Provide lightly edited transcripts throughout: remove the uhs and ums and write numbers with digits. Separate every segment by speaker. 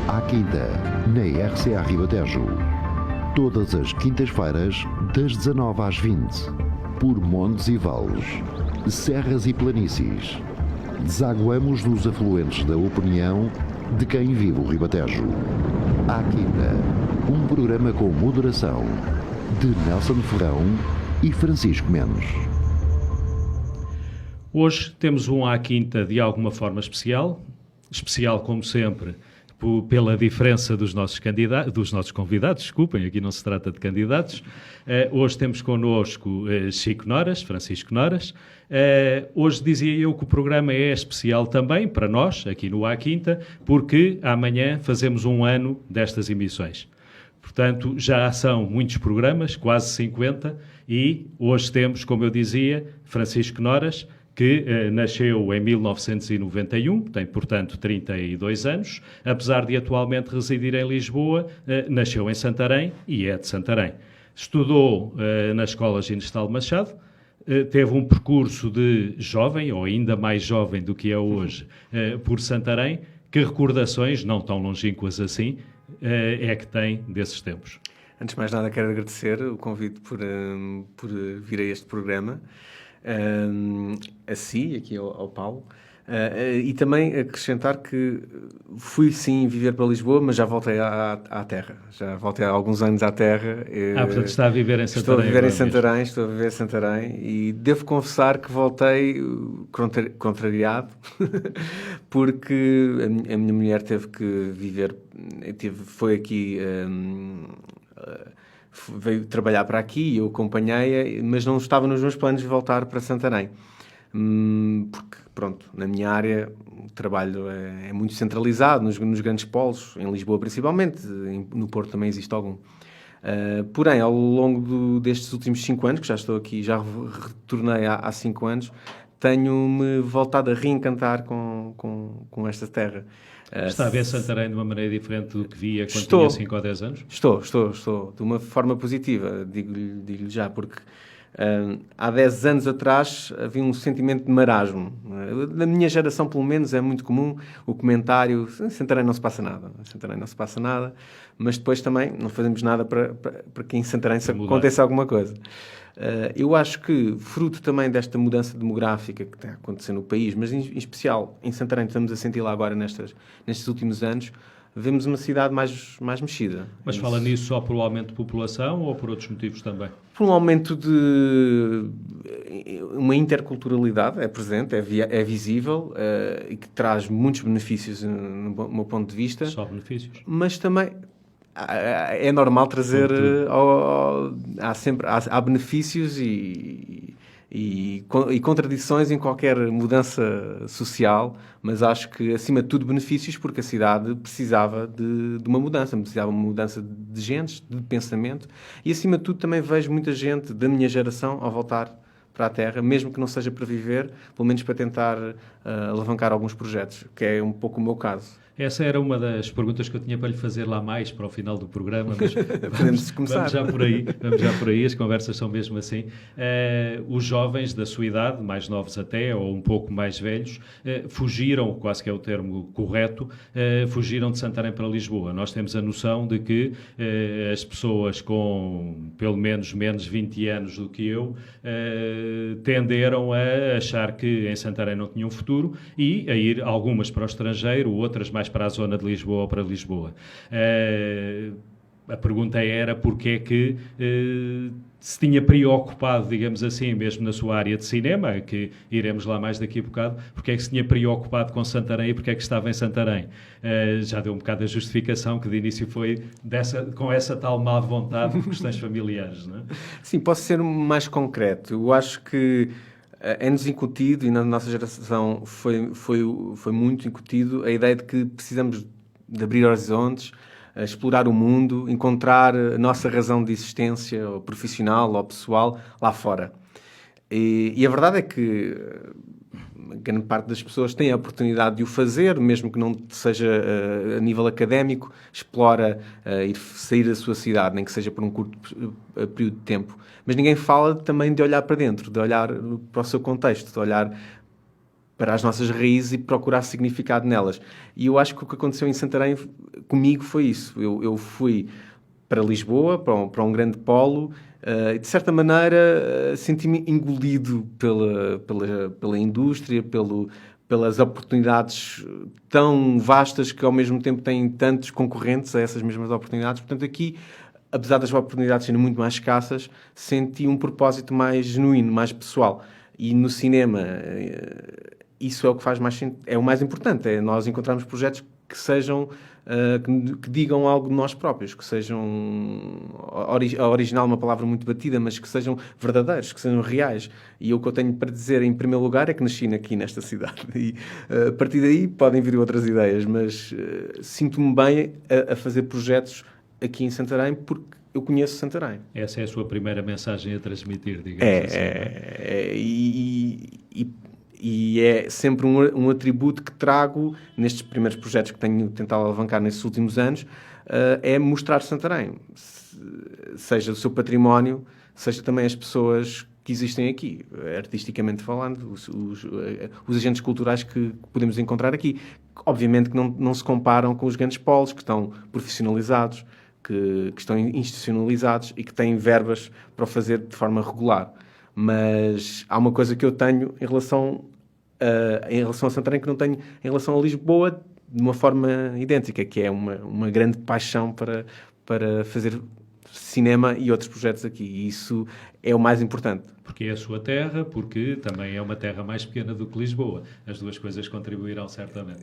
Speaker 1: À Quinta, na RCA Ribatejo. Todas as quintas-feiras, das 19 às 20. Por montes e vales, serras e planícies. Desaguamos nos afluentes da opinião de quem vive o Ribatejo. À Quinta, um programa com moderação de Nelson Ferrão e Francisco Menos.
Speaker 2: Hoje temos um À Quinta de alguma forma especial como sempre, pela diferença dos nossos convidados, desculpem, aqui não se trata de candidatos. Hoje temos connosco Chico Noras, Francisco Noras. Hoje dizia eu que o programa é especial também para nós, aqui no À Quinta, porque amanhã fazemos um ano destas emissões. Portanto, já são muitos programas, quase 50, e hoje temos, como eu dizia, Francisco Noras, que nasceu em 1991, tem, portanto, 32 anos, apesar de atualmente residir em Lisboa, nasceu em Santarém e é de Santarém. Estudou na Escola Ginestal Machado, teve um percurso de jovem, ou ainda mais jovem do que é hoje, por Santarém. Que recordações, não tão longínquas assim, é que tem desses tempos?
Speaker 3: Antes de mais nada, quero agradecer o convite por vir a este programa. A si, aqui ao Paulo, e também acrescentar que fui sim viver para Lisboa, mas já voltei à terra, já voltei há alguns anos à terra.
Speaker 2: Portanto está a viver em Santarém.
Speaker 3: Estou a viver em Santarém e devo confessar que voltei contrariado, porque a minha mulher teve que viver, foi aqui... veio trabalhar para aqui, eu acompanhei-a, mas não estava nos meus planos de voltar para Santarém. Porque, pronto, na minha área o trabalho é muito centralizado, nos grandes polos, em Lisboa principalmente, no Porto também existe algum. Porém, ao longo destes últimos 5 anos, que já estou aqui, já retornei há 5 anos, tenho-me voltado a reencantar com esta terra.
Speaker 2: Está a ver Santarém de uma maneira diferente do que via quando tinha 5 ou 10 anos?
Speaker 3: Estou. De uma forma positiva, digo-lhe já, porque há 10 anos atrás havia um sentimento de marasmo. Na minha geração, pelo menos, é muito comum o comentário: em Santarém não se passa nada, mas depois também não fazemos nada para que em Santarém aconteça alguma coisa. Eu acho que, fruto também desta mudança demográfica que está a acontecer no país, mas em especial em Santarém, estamos a sentir lá agora nestes últimos anos, vemos uma cidade mais mexida.
Speaker 2: Mas fala nisso só por um aumento de população ou por outros motivos também?
Speaker 3: Por um aumento de... uma interculturalidade é presente, é visível e que traz muitos benefícios no meu ponto de vista.
Speaker 2: Só benefícios?
Speaker 3: Mas também... é normal trazer... há benefícios e contradições em qualquer mudança social, mas acho que, acima de tudo, benefícios, porque a cidade precisava de uma mudança de gentes, de pensamento, e, acima de tudo, também vejo muita gente da minha geração ao voltar para a terra, mesmo que não seja para viver, pelo menos para tentar alavancar alguns projetos, que é um pouco o meu caso.
Speaker 2: Essa era uma das perguntas que eu tinha para lhe fazer lá mais para o final do programa, mas
Speaker 3: podemos começar.
Speaker 2: Vamos já por aí, as conversas são mesmo assim. Os jovens da sua idade, mais novos até, ou um pouco mais velhos, fugiram, quase que é o termo correto, fugiram de Santarém para Lisboa. Nós temos a noção de que as pessoas com pelo menos 20 anos do que eu tenderam a achar que em Santarém não tinham futuro e a ir algumas para o estrangeiro, outras mais para a zona de Lisboa ou para Lisboa. A pergunta era porque é que se tinha preocupado, digamos assim, mesmo na sua área de cinema, que iremos lá mais daqui a bocado, porque é que se tinha preocupado com Santarém e porque é que estava em Santarém. Já deu um bocado a justificação que de início foi com essa tal má vontade por questões familiares, não é?
Speaker 3: Sim, posso ser mais concreto. Eu acho que é-nos incutido, e na nossa geração foi muito incutido, a ideia de que precisamos de abrir horizontes, explorar o mundo, encontrar a nossa razão de existência, ou profissional ou pessoal, lá fora. E a verdade é que grande parte das pessoas tem a oportunidade de o fazer, mesmo que não seja a nível académico, explora sair da sua cidade, nem que seja por um curto período de tempo. Mas ninguém fala também de olhar para dentro, de olhar para o seu contexto, de olhar para as nossas raízes e procurar significado nelas. E eu acho que o que aconteceu em Santarém comigo foi isso. Eu fui para Lisboa, para um grande polo, e de certa maneira senti-me engolido pela indústria, pelas oportunidades tão vastas que ao mesmo tempo têm tantos concorrentes a essas mesmas oportunidades. Portanto, aqui, apesar das oportunidades serem muito mais escassas, senti um propósito mais genuíno, mais pessoal. E no cinema, isso é o que faz mais é o mais importante, é nós encontrarmos projetos que sejam que digam algo de nós próprios, que sejam original, uma palavra muito batida, mas que sejam verdadeiros, que sejam reais. E o que eu tenho para dizer em primeiro lugar é que nasci aqui nesta cidade e a partir daí podem vir outras ideias, mas sinto-me bem a fazer projetos aqui em Santarém porque eu conheço Santarém.
Speaker 2: Essa é a sua primeira mensagem a transmitir, digamos assim.
Speaker 3: E é sempre um atributo que trago nestes primeiros projetos que tenho tentado alavancar nestes últimos anos, é mostrar Santarém, seja o seu património, seja também as pessoas que existem aqui, artisticamente falando, os agentes culturais que podemos encontrar aqui. Obviamente que não se comparam com os grandes polos, que estão profissionalizados, que estão institucionalizados e que têm verbas para o fazer de forma regular. Mas há uma coisa que eu tenho em relação a Santarém que não tenho em relação a Lisboa de uma forma idêntica, que é uma grande paixão para fazer cinema e outros projetos aqui. E isso é o mais importante.
Speaker 2: Porque é a sua terra, porque também é uma terra mais pequena do que Lisboa. As duas coisas contribuirão certamente.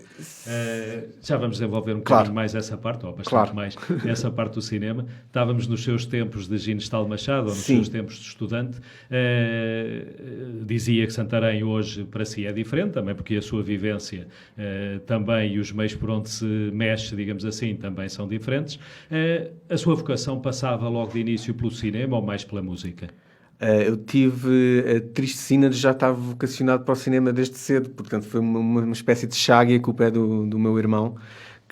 Speaker 2: Já vamos desenvolver um bocadinho mais essa parte, ou bastante mais essa parte do cinema. Estávamos nos seus tempos de Ginestal Machado, ou nos seus tempos de estudante. Dizia que Santarém hoje para si é diferente, também porque a sua vivência também e os meios por onde se mexe, digamos assim, também são diferentes. A sua vocação passava logo de início pelo cinema ou mais pela música?
Speaker 3: Eu tive a triste sina de já estar vocacionado para o cinema desde cedo, portanto foi uma espécie de chaga, e a culpa é do meu irmão,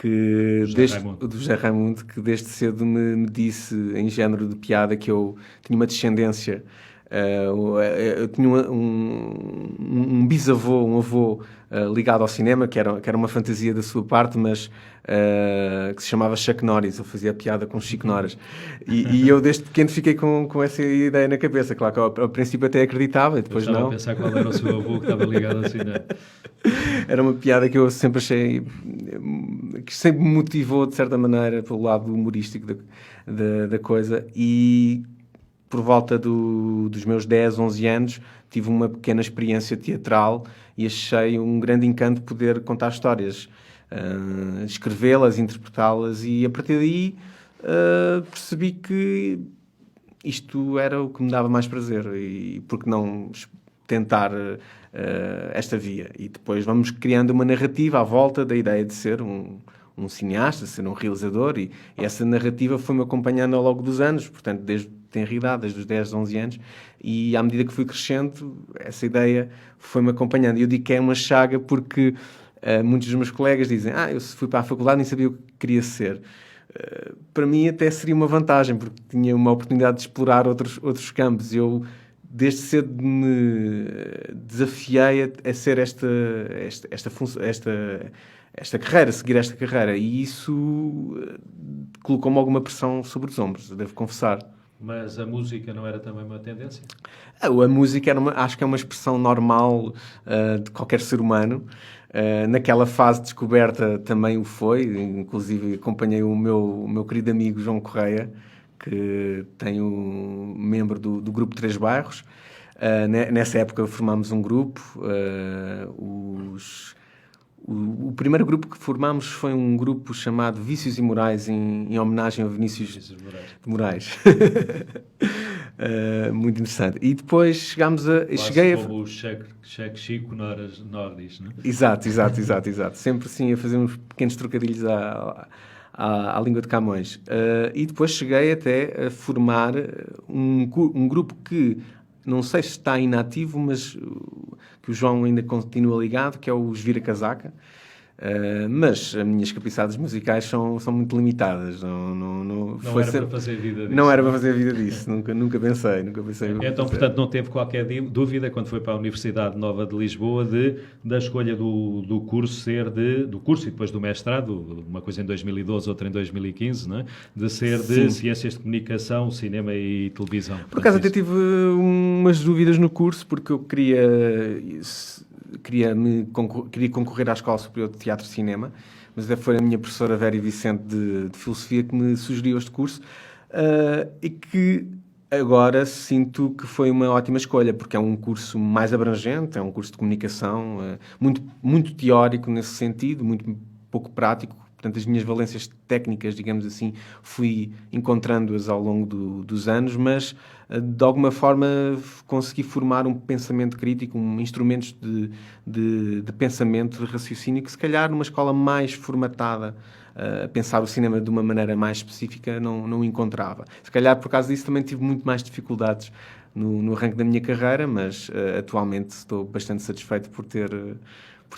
Speaker 3: do José Raimundo, que desde cedo me disse, em género de piada, que eu tinha uma descendência. Eu tinha um bisavô, um avô ligado ao cinema, que era uma fantasia da sua parte, mas que se chamava Chuck Norris. Eu fazia piada com Chico Norris. E eu desde pequeno fiquei com essa ideia na cabeça. Claro que ao princípio até acreditava, e depois não.
Speaker 2: Eu estava a pensar qual era o seu avô que estava ligado ao cinema.
Speaker 3: Era uma piada que eu sempre achei, que sempre me motivou de certa maneira pelo lado humorístico da coisa. E por volta dos meus 10, 11 anos, tive uma pequena experiência teatral e achei um grande encanto poder contar histórias, escrevê-las, interpretá-las, e a partir daí percebi que isto era o que me dava mais prazer, e por que não tentar esta via? E depois vamos criando uma narrativa à volta da ideia de ser um cineasta, ser um realizador, e essa narrativa foi-me acompanhando ao longo dos anos, portanto, desde tenridade, desde os 10, 11 anos, e à medida que fui crescendo, essa ideia foi-me acompanhando. E eu digo que é uma chaga porque muitos dos meus colegas dizem: eu fui para a faculdade e nem sabia o que queria ser. Para mim até seria uma vantagem, porque tinha uma oportunidade de explorar outros campos. Eu, desde cedo, me desafiei a ser esta carreira, seguir esta carreira, e isso colocou-me alguma pressão sobre os ombros, devo confessar.
Speaker 2: Mas a música não era também uma tendência?
Speaker 3: A música acho que é uma expressão normal de qualquer ser humano. Naquela fase de descoberta também o foi, inclusive acompanhei o meu querido amigo João Correia, que tem membro do grupo Três Bairros. Nessa época formámos um grupo, o primeiro grupo que formámos foi um grupo chamado Vícios e Morais, em homenagem a Vinícius de Moraes. Muito interessante. E depois chegámos
Speaker 2: como o Cheque Chico Nordis, não é?
Speaker 3: Exato. Sempre assim a fazer uns pequenos trocadilhos à língua de Camões. E depois cheguei até a formar um grupo que não sei se está inativo, mas que o João ainda continua ligado, que é os Vira Casaca, Mas as minhas capacidades musicais são muito limitadas.
Speaker 2: Não era para fazer vida disso.
Speaker 3: Não era para fazer vida disso. Nunca pensei.
Speaker 2: Então, portanto, não teve qualquer dúvida quando foi para a Universidade Nova de Lisboa da escolha do curso ser do curso e depois do mestrado, uma coisa em 2012, outra em 2015, não é? De ser de Ciências de Comunicação, Cinema e Televisão.
Speaker 3: Por acaso até tive umas dúvidas no curso, porque eu queria concorrer à Escola Superior de Teatro e Cinema, mas foi a minha professora Vera Vicente de Filosofia que me sugeriu este curso, e que agora sinto que foi uma ótima escolha, porque é um curso mais abrangente, é um curso de comunicação, muito, muito teórico nesse sentido, muito pouco prático. Portanto, as minhas valências técnicas, digamos assim, fui encontrando-as ao longo dos anos, mas de alguma forma consegui formar um pensamento crítico, instrumentos de pensamento, de raciocínio, que se calhar numa escola mais formatada a pensar o cinema de uma maneira mais específica não encontrava. Se calhar por causa disso também tive muito mais dificuldades no arranque da minha carreira, mas atualmente estou bastante satisfeito por ter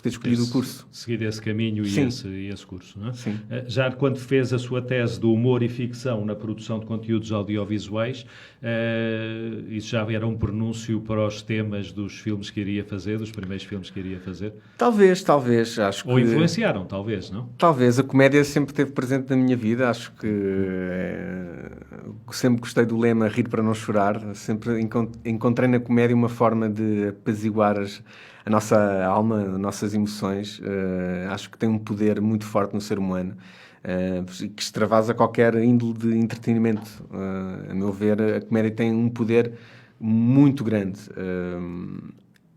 Speaker 3: escolhido o curso.
Speaker 2: Seguir esse caminho e esse curso, não é?
Speaker 3: Sim.
Speaker 2: Já quando fez a sua tese de humor e ficção na produção de conteúdos audiovisuais, isso já era um pronúncio para os temas dos filmes que iria fazer, dos primeiros filmes que iria fazer?
Speaker 3: Talvez, acho
Speaker 2: Ou influenciaram, talvez, não?
Speaker 3: Talvez, a comédia sempre esteve presente na minha vida, acho que sempre gostei do lema rir para não chorar, sempre encontrei na comédia uma forma de apaziguar a nossa alma, as nossas emoções. Acho que tem um poder muito forte no ser humano, que extravasa qualquer índole de entretenimento. A meu ver, a comédia tem um poder muito grande.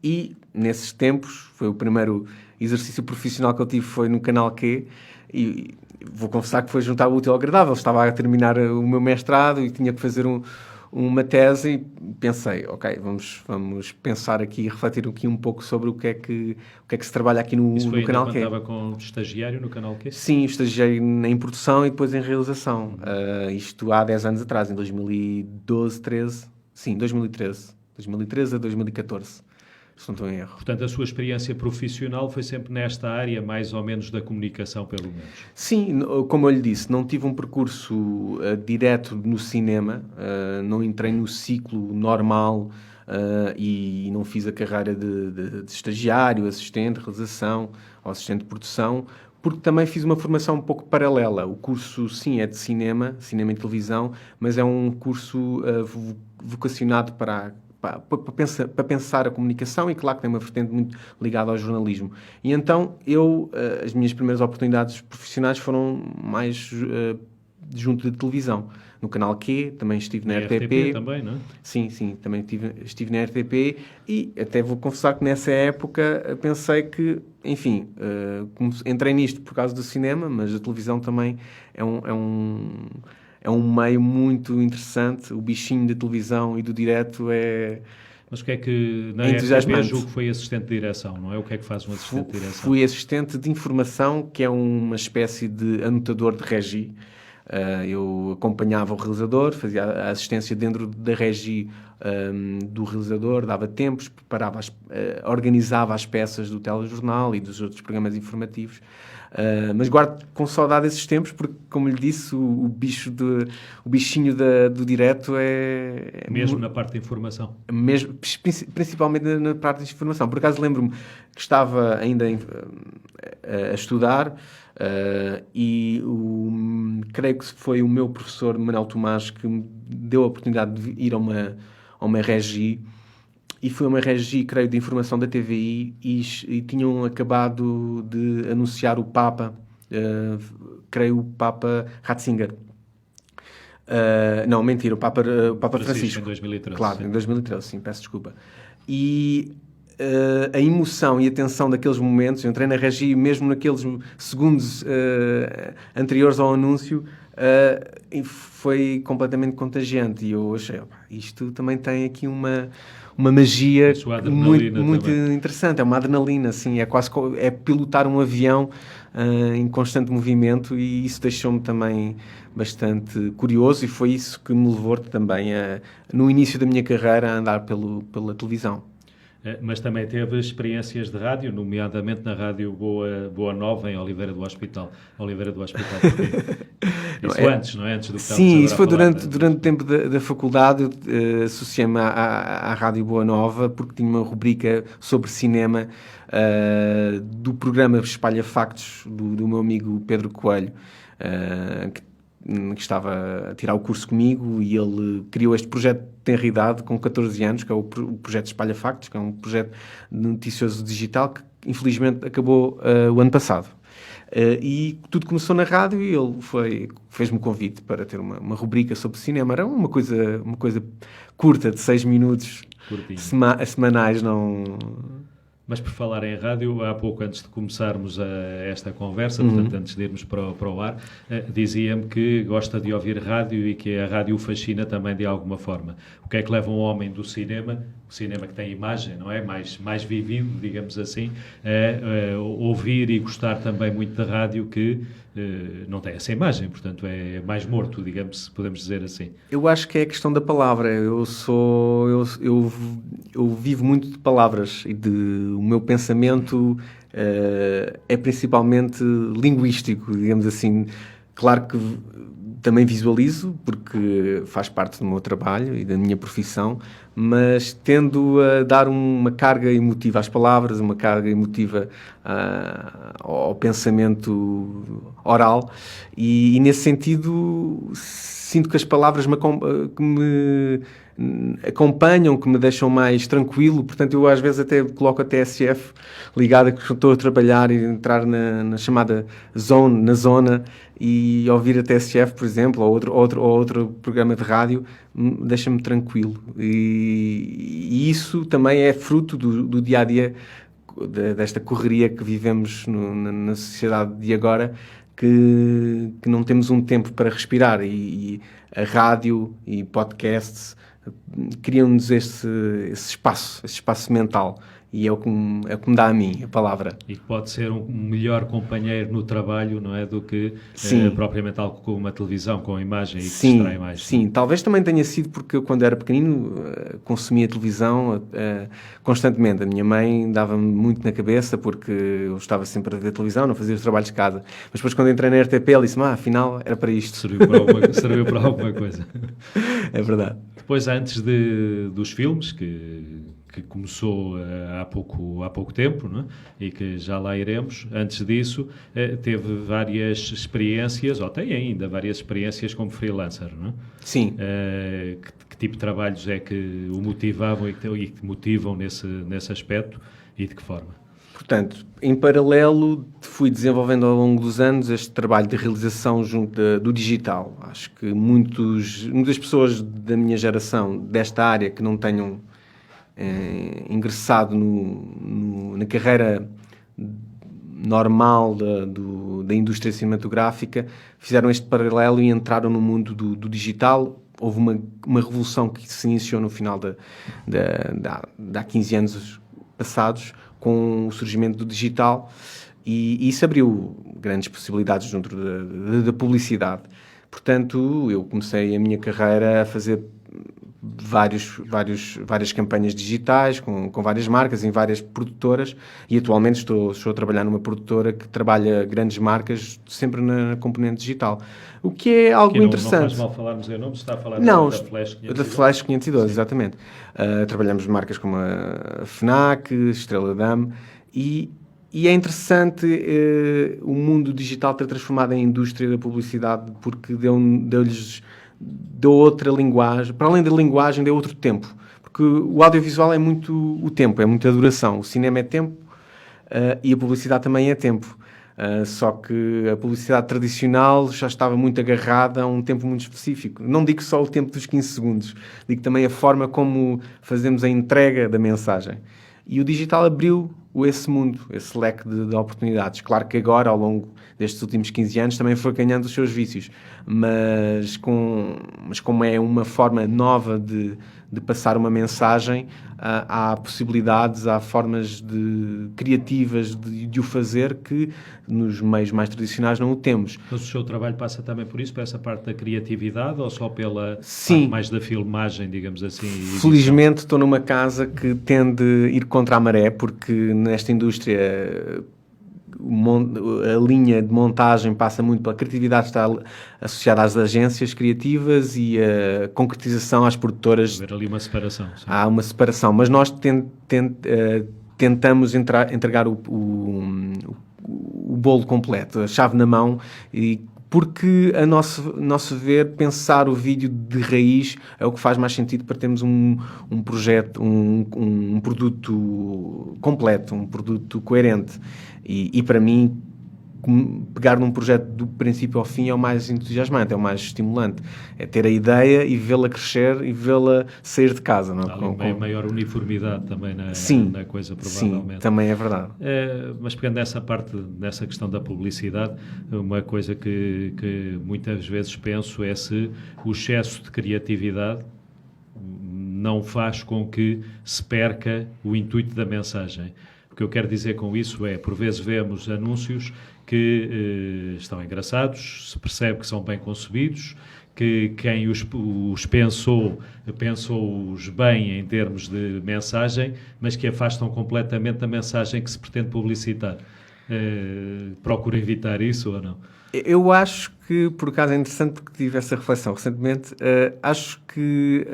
Speaker 3: E, nesses tempos, foi o primeiro exercício profissional que eu tive, foi no Canal Q, e vou confessar que foi juntar o útil ao agradável. Estava a terminar o meu mestrado e tinha que fazer uma tese e pensei, ok, vamos pensar aqui e refletir aqui um pouco sobre o que é que se trabalha aqui no Canal Q.
Speaker 2: Isso foi estava com estagiário no Canal Q?
Speaker 3: Sim, estagiei em produção e depois em realização. Isto há 10 anos atrás, em 2012, 13. Sim, 2013 a 2014. Se não estou em erro.
Speaker 2: Portanto, a sua experiência profissional foi sempre nesta área, mais ou menos, da comunicação, pelo menos?
Speaker 3: Sim, como eu lhe disse, não tive um percurso direto no cinema, não entrei no ciclo normal e não fiz a carreira de estagiário, assistente de realização ou assistente de produção, porque também fiz uma formação um pouco paralela. O curso, sim, é de cinema e televisão, mas é um curso vocacionado para pensar a comunicação, e claro que tem uma vertente muito ligada ao jornalismo. E então as minhas primeiras oportunidades profissionais foram mais junto de televisão. No Canal Q, também estive na RTP.
Speaker 2: Também, não é?
Speaker 3: Sim, também estive na RTP, e até vou confessar que nessa época pensei que, enfim, entrei nisto por causa do cinema, mas a televisão também é um meio muito interessante. O bichinho da televisão e do direto é...
Speaker 2: Mas o que é que na RTP julgo que foi assistente de direção, não é? O que é que faz um assistente de direção?
Speaker 3: Fui assistente de informação, que é uma espécie de anotador de regi. Eu acompanhava o realizador, fazia a assistência dentro da regi do realizador, dava tempos, preparava, organizava as peças do telejornal e dos outros programas informativos. Mas guardo com saudade esses tempos, porque, como lhe disse, o bichinho do direto é
Speaker 2: mesmo na parte de informação?
Speaker 3: Principalmente na parte de informação. Por acaso lembro-me que estava ainda a estudar, e creio que foi o meu professor Manuel Tomás que me deu a oportunidade de ir a uma regi. E foi uma regi, creio, de informação da TVI, e tinham acabado de anunciar o Papa, creio, o Papa Ratzinger. Não, mentira, o Papa Francisco.
Speaker 2: Em 2013.
Speaker 3: Claro, em 2013, sim, peço desculpa. E a emoção e a tensão daqueles momentos, eu entrei na regi mesmo naqueles segundos anteriores ao anúncio, e foi completamente contagiante. E eu achei, isto também tem aqui uma magia muito interessante. É uma adrenalina, assim, é quase pilotar um avião em constante movimento, e isso deixou-me também bastante curioso, e foi isso que me levou também no início da minha carreira a andar pela televisão.
Speaker 2: mas também teve experiências de rádio, nomeadamente na Rádio Boa Nova, em Oliveira do Hospital. Isso antes, não é? Antes do que estávamos
Speaker 3: Sim,
Speaker 2: agora
Speaker 3: isso foi
Speaker 2: a falar,
Speaker 3: durante o tempo da faculdade. Eu associei-me à Rádio Boa Nova porque tinha uma rubrica sobre cinema do programa Espalha Factos do meu amigo Pedro Coelho, que estava a tirar o curso comigo, e ele criou este projeto de tenra idade com 14 anos, que é o projeto Espalha Factos, que é um projeto noticioso digital que infelizmente acabou o ano passado. E tudo começou na rádio e ele fez-me o convite para ter uma rubrica sobre cinema. Era uma coisa curta, de 6 minutos semanais. Não...
Speaker 2: Mas por falar em rádio, há pouco antes de começarmos esta conversa, portanto antes de irmos para o ar, dizia-me que gosta de ouvir rádio e que a rádio o fascina também de alguma forma. O que é que leva um homem do cinema, o cinema que tem imagem, não é? Mais vivido, digamos assim, a ouvir e gostar também muito da rádio que não tem essa imagem, portanto é mais morto, digamos, se podemos dizer assim.
Speaker 3: Eu acho que é a questão da palavra. Eu vivo muito de palavras e o meu pensamento é principalmente linguístico, digamos assim. Claro que também visualizo, porque faz parte do meu trabalho e da minha profissão, mas tendo a dar uma carga emotiva às palavras, uma carga emotiva ao pensamento oral, e nesse sentido sinto que as palavras que me acompanham, que me deixam mais tranquilo. Portanto, eu às vezes até coloco a TSF ligada, que estou a trabalhar e entrar na chamada zona, e ouvir a TSF, por exemplo, ou outro programa de rádio, deixa-me tranquilo. E isso também é fruto do dia-a-dia, desta correria que vivemos na sociedade de agora, que não temos um tempo para respirar, e a rádio e podcasts criam-nos esse espaço mental, e é o que me dá a mim a palavra.
Speaker 2: E que pode ser um melhor companheiro no trabalho, não é, do que propriamente algo com uma televisão, com a imagem, e que se distrai mais.
Speaker 3: Sim, talvez também tenha sido porque eu, quando era pequenino, consumia televisão constantemente. A minha mãe dava-me muito na cabeça porque eu estava sempre a ver televisão, não fazia os trabalhos de casa. Mas depois, quando entrei na RTP, ela disse-me, afinal, era para isto.
Speaker 2: Serviu para alguma coisa.
Speaker 3: É verdade.
Speaker 2: Depois, antes dos filmes, que começou há pouco tempo, não é? E que já lá iremos. Antes disso, teve várias experiências, ou tem ainda várias experiências como freelancer, não é?
Speaker 3: Sim.
Speaker 2: Que tipo de trabalhos é que o motivavam e que motivam nesse aspecto, e de que forma?
Speaker 3: Portanto, em paralelo, fui desenvolvendo ao longo dos anos este trabalho de realização junto do digital. Acho que muitas pessoas da minha geração, desta área, que não tenham ingressado na carreira normal da indústria cinematográfica, fizeram este paralelo e entraram no mundo do digital. Houve uma revolução que se iniciou no final de há 15 anos passados, com o surgimento do digital, e isso abriu grandes possibilidades dentro da publicidade. Portanto, eu comecei a minha carreira a fazer várias campanhas digitais com várias marcas em várias produtoras, e atualmente estou a trabalhar numa produtora que trabalha grandes marcas sempre na componente digital, o que é algo interessante. Não
Speaker 2: faz mal falarmos em nome, está a falar
Speaker 3: da
Speaker 2: Flash 512.
Speaker 3: Da Flash 512, exatamente. Trabalhamos marcas como a FNAC, Estrela Damm, e é interessante o mundo digital ter transformado a indústria da publicidade, porque deu outra linguagem, para além da linguagem, deu outro tempo, porque o audiovisual é muito o tempo, é muita duração. O cinema é tempo, e a publicidade também é tempo, só que a publicidade tradicional já estava muito agarrada a um tempo muito específico. Não digo só o tempo dos 15 segundos, digo também a forma como fazemos a entrega da mensagem. E o digital abriu esse mundo, esse leque de oportunidades. Claro que agora, ao longo destes últimos 15 anos, também foi ganhando os seus vícios, mas como é uma forma nova de passar uma mensagem, há possibilidades, há formas criativas de o fazer que nos meios mais tradicionais não o temos.
Speaker 2: Mas o seu trabalho passa também por isso, por essa parte da criatividade, ou só pela
Speaker 3: Sim.
Speaker 2: parte mais da filmagem, digamos assim?
Speaker 3: Felizmente estou numa casa que tende a ir contra a maré, porque nesta indústria a linha de montagem passa muito pela criatividade, está associada às agências criativas e a concretização às produtoras.
Speaker 2: Haver ali uma separação. Sim.
Speaker 3: Há uma separação, mas nós tentamos entregar o bolo completo, a chave na mão, porque a nosso ver, pensar o vídeo de raiz é o que faz mais sentido para termos um projeto, um produto completo, um produto coerente. E para mim, pegar num projeto do princípio ao fim é o mais entusiasmante, é o mais estimulante. É ter a ideia e vê-la crescer e vê-la sair de casa. Não?
Speaker 2: Há ali maior uniformidade também na coisa, provavelmente.
Speaker 3: Sim, também é verdade.
Speaker 2: Mas pegando nessa questão da publicidade, uma coisa que muitas vezes penso é se o excesso de criatividade não faz com que se perca o intuito da mensagem. O que eu quero dizer com isso é, por vezes vemos anúncios que estão engraçados, se percebe que são bem concebidos, que quem os pensou-os bem em termos de mensagem, mas que afastam completamente da mensagem que se pretende publicitar. Procura evitar isso ou não?
Speaker 3: Eu acho que, por acaso, é interessante porque tive essa reflexão recentemente. Acho que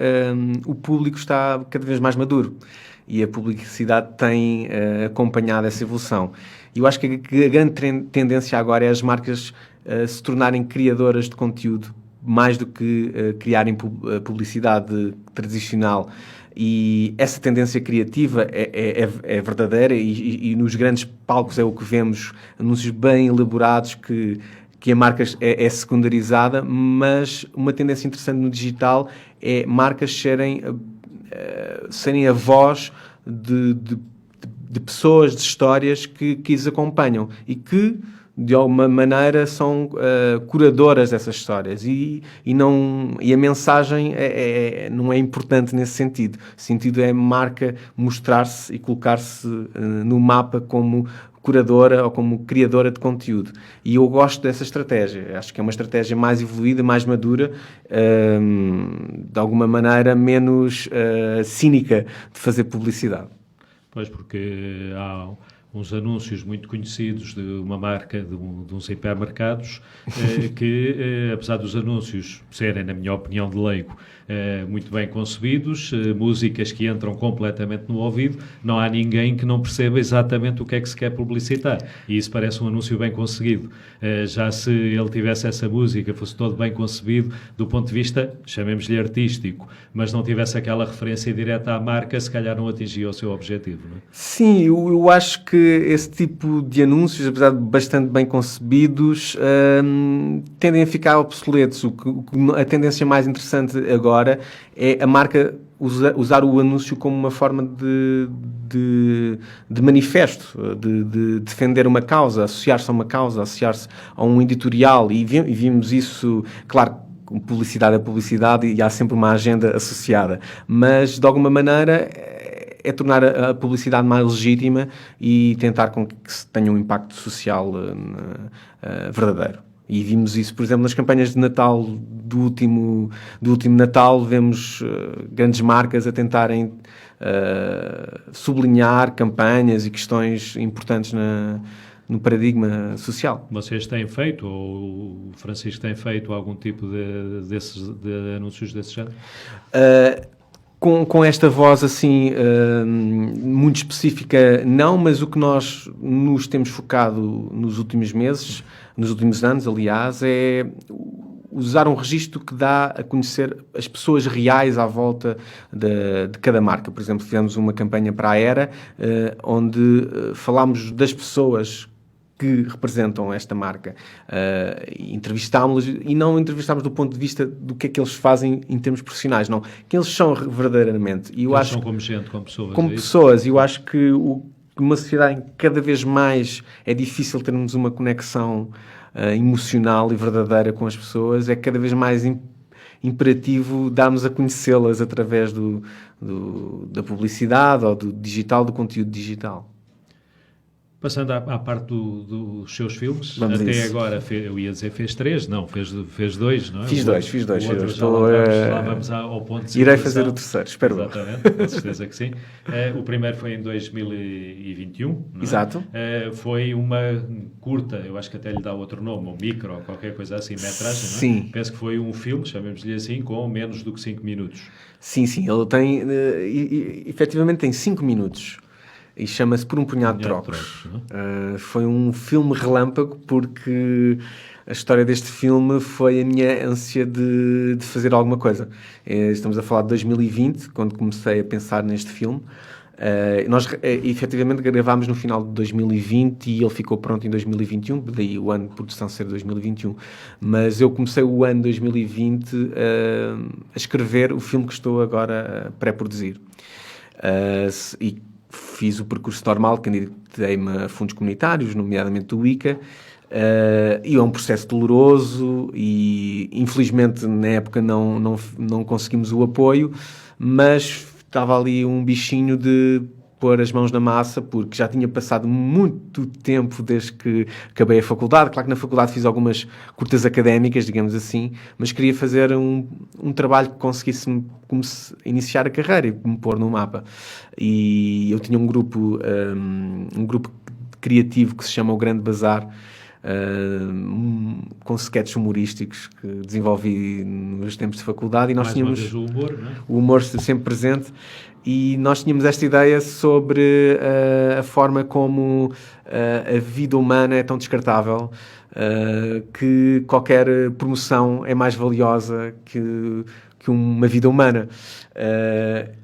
Speaker 3: o público está cada vez mais maduro e a publicidade tem acompanhado essa evolução. E eu acho que a grande tendência agora é as marcas se tornarem criadoras de conteúdo, mais do que criarem publicidade tradicional. E essa tendência criativa é verdadeira e nos grandes palcos é o que vemos, anúncios bem elaborados que a marca é secundarizada, mas uma tendência interessante no digital é marcas serem a voz de pessoas, de histórias que as acompanham e que, de alguma maneira, são curadoras dessas histórias e a mensagem não é importante nesse sentido. O sentido é a marca mostrar-se e colocar-se no mapa como curadora ou como criadora de conteúdo. E eu gosto dessa estratégia. Acho que é uma estratégia mais evoluída, mais madura, de alguma maneira menos cínica de fazer publicidade.
Speaker 2: Pois, porque há uns anúncios muito conhecidos de uma marca, de uns hipermercados, que, apesar dos anúncios serem, na minha opinião de leigo, muito bem concebidos, músicas que entram completamente no ouvido, não há ninguém que não perceba exatamente o que é que se quer publicitar. E isso parece um anúncio bem conseguido. Já se ele tivesse essa música, fosse todo bem concebido, do ponto de vista, chamemos-lhe artístico, mas não tivesse aquela referência direta à marca, se calhar não atingia o seu objetivo, não é?
Speaker 3: Sim, eu acho que esse tipo de anúncios, apesar de bastante bem concebidos, tendem a ficar obsoletos. A tendência mais interessante agora é a marca usar o anúncio como uma forma de manifesto, de defender uma causa, associar-se a uma causa, associar-se a um editorial. E vimos isso, claro, publicidade é publicidade e há sempre uma agenda associada. Mas, de alguma maneira, é tornar a publicidade mais legítima e tentar com que se tenha um impacto social verdadeiro. E vimos isso, por exemplo, nas campanhas de Natal do último Natal, vemos grandes marcas a tentarem sublinhar campanhas e questões importantes no paradigma social.
Speaker 2: Vocês têm feito, ou o Francisco tem feito, algum tipo de anúncios desse género?
Speaker 3: Com esta voz assim muito específica, não, mas o que nós nos temos focado nos últimos meses, nos últimos anos, aliás, é usar um registro que dá a conhecer as pessoas reais à volta de cada marca. Por exemplo, fizemos uma campanha para a Era, onde falámos das pessoas que representam esta marca. Entrevistámos-los e não entrevistámos do ponto de vista do que é que eles fazem em termos profissionais, não. Que eles são verdadeiramente. E eu
Speaker 2: eles
Speaker 3: acho
Speaker 2: são como gente, como pessoas.
Speaker 3: Como pessoas. E eu acho que numa sociedade em que cada vez mais é difícil termos uma conexão emocional e verdadeira com as pessoas, é cada vez mais imperativo darmos a conhecê-las através da publicidade ou do digital, do conteúdo digital.
Speaker 2: Passando à parte dos seus filmes,
Speaker 3: Vamos a
Speaker 2: até
Speaker 3: isso.
Speaker 2: agora, eu ia dizer fez 3, não, fez 2, não é?
Speaker 3: Fiz dois.
Speaker 2: O outro,
Speaker 3: Estou,
Speaker 2: lá vamos ao ponto de
Speaker 3: irei
Speaker 2: situação.
Speaker 3: fazer o terceiro, espero eu.
Speaker 2: Exatamente, com certeza que sim. O primeiro foi em 2021, não é?
Speaker 3: Exato.
Speaker 2: Foi uma curta, eu acho que até lhe dá outro nome, ou micro, ou qualquer coisa assim, metragem, não é?
Speaker 3: Sim.
Speaker 2: Penso que foi um filme, chamemos-lhe assim, com menos do que 5 minutos.
Speaker 3: Sim, ele tem, efetivamente tem 5 minutos. E chama-se Por um Punhado de Trocos. Foi um filme relâmpago porque a história deste filme foi a minha ânsia de fazer alguma coisa. Estamos a falar de 2020, quando comecei a pensar neste filme. Nós efetivamente gravámos no final de 2020 e ele ficou pronto em 2021, daí o ano de produção ser 2021. Mas eu comecei o ano 2020 a escrever o filme que estou agora a pré-produzir. E fiz o percurso normal, candidatei-me a fundos comunitários, nomeadamente do ICA, e é um processo doloroso e, infelizmente, na época não conseguimos o apoio, mas estava ali um bichinho de pôr as mãos na massa, porque já tinha passado muito tempo desde que acabei a faculdade. Claro que na faculdade fiz algumas curtas académicas, digamos assim, mas queria fazer um trabalho que conseguisse iniciar a carreira e me pôr no mapa. E eu tinha um grupo criativo que se chama O Grande Bazar, com sketches humorísticos que desenvolvi nos tempos de faculdade, e nós tínhamos
Speaker 2: uma vez o humor, não é?
Speaker 3: O humor sempre presente, e nós tínhamos esta ideia sobre a forma como a vida humana é tão descartável, que qualquer promoção é mais valiosa que uma vida humana.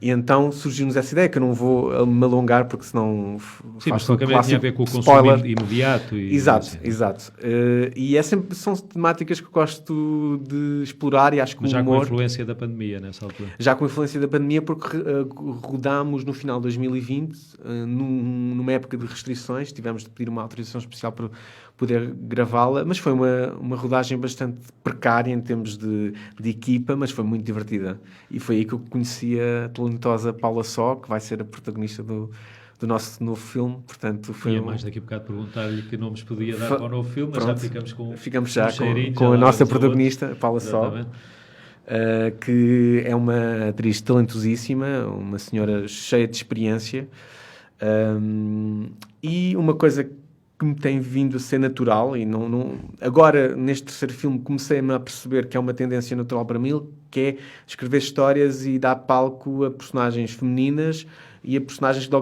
Speaker 3: E então surgiu-nos essa ideia, que eu não vou me alongar, porque senão
Speaker 2: sim, mas
Speaker 3: faço
Speaker 2: também tinha a ver com o consumo
Speaker 3: spoiler
Speaker 2: imediato.
Speaker 3: Exato. E são temáticas que eu gosto de explorar, e acho que
Speaker 2: mas já
Speaker 3: o humor,
Speaker 2: com a influência da pandemia nessa altura.
Speaker 3: já com a influência da pandemia, porque rodámos no final de 2020, numa época de restrições, tivemos de pedir uma autorização especial para poder gravá-la, mas foi uma rodagem bastante precária em termos de equipa, mas foi muito divertida. E foi aí que eu conheci a talentosa Paula Só, que vai ser a protagonista do nosso novo filme. Portanto, foi
Speaker 2: Ia mais daqui a bocado perguntar-lhe que nomes podia dar para o novo filme, mas já ficamos
Speaker 3: já
Speaker 2: um cheirinho,
Speaker 3: com
Speaker 2: já
Speaker 3: a nossa
Speaker 2: vamos
Speaker 3: protagonista, Paula Só, que é uma atriz talentosíssima, uma senhora cheia de experiência, e uma coisa que me tem vindo a ser natural, e agora, neste terceiro filme, comecei-me a perceber que é uma tendência natural para mim, que é escrever histórias e dar palco a personagens femininas e a personagens que de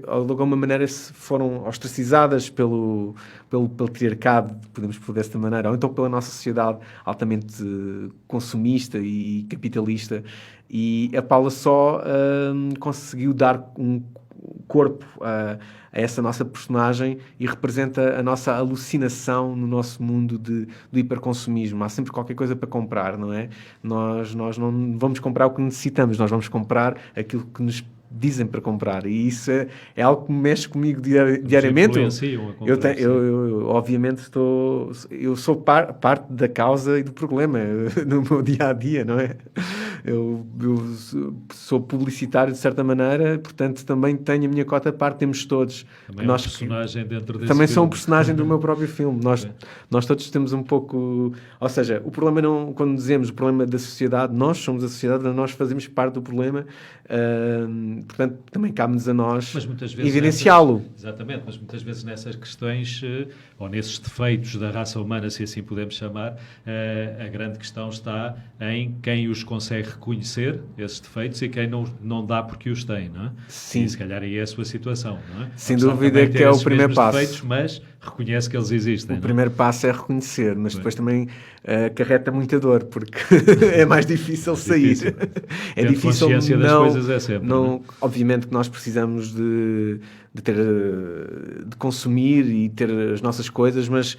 Speaker 3: alguma maneira foram ostracizadas pelo patriarcado, podemos pôr desta maneira, ou então pela nossa sociedade altamente consumista e capitalista. E a Paula Só conseguiu dar um corpo a essa nossa personagem e representa a nossa alucinação no nosso mundo do hiperconsumismo. Há sempre qualquer coisa para comprar, não é? Nós não vamos comprar o que necessitamos, nós vamos comprar aquilo que nos dizem para comprar, e isso é algo que mexe comigo diariamente. Eu obviamente eu sou parte da causa e do problema no meu dia-a-dia, não é? Eu sou publicitário de certa maneira, portanto também tenho a minha cota à parte, temos todos.
Speaker 2: Também um personagem dentro desse
Speaker 3: também
Speaker 2: filme.
Speaker 3: sou um personagem do meu próprio filme. Nós todos temos um pouco... Ou seja, o problema não... Quando dizemos o problema da sociedade, nós somos a sociedade, nós fazemos parte do problema, portanto também cabe-nos a nós evidenciá-lo.
Speaker 2: Exatamente, mas muitas vezes nessas questões, ou nesses defeitos da raça humana, se assim podemos chamar, a grande questão está em quem os consegue reconhecer, esses defeitos, e quem não dá porque os tem, não é?
Speaker 3: Sim.
Speaker 2: E se calhar aí é a sua situação, não é?
Speaker 3: Sem dúvida que é o primeiro passo.
Speaker 2: Defeitos, mas reconhece que eles existem.
Speaker 3: O primeiro passo é reconhecer, mas depois também acarreta muita dor, porque é mais difícil sair.
Speaker 2: É difícil consciência das coisas é sempre.
Speaker 3: Obviamente que nós precisamos de consumir e ter as nossas coisas, mas